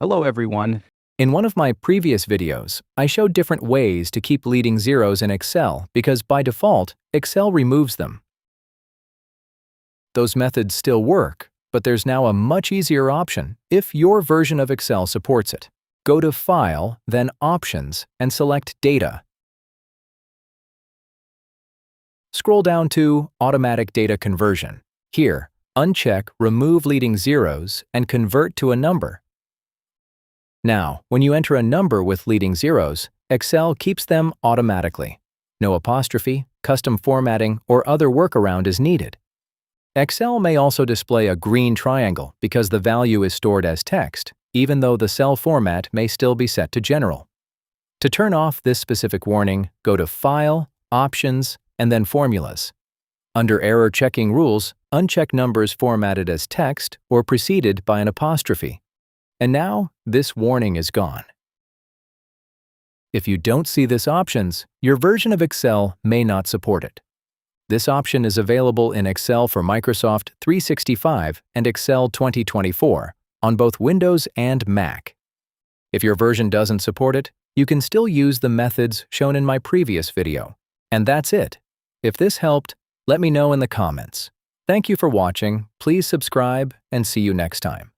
Hello everyone. In one of my previous videos, I showed different ways to keep leading zeros in Excel because by default, Excel removes them. Those methods still work, but there's now a much easier option if your version of Excel supports it. Go to File, then Options, and select Data. Scroll down to Automatic Data Conversion. Here, uncheck Remove Leading Zeros and Convert to a number. Now, when you enter a number with leading zeros, Excel keeps them automatically. No apostrophe, custom formatting, or other workaround is needed. Excel may also display a green triangle because the value is stored as text, even though the cell format may still be set to General. To turn off this specific warning, go to File, Options, and then Formulas. Under Error Checking Rules, uncheck numbers formatted as text or preceded by an apostrophe. And now, this warning is gone. If you don't see this options, your version of Excel may not support it. This option is available in Excel for Microsoft 365 and Excel 2024 on both Windows and Mac. If your version doesn't support it, you can still use the methods shown in my previous video. And that's it. If this helped, let me know in the comments. Thank you for watching, please subscribe, and see you next time.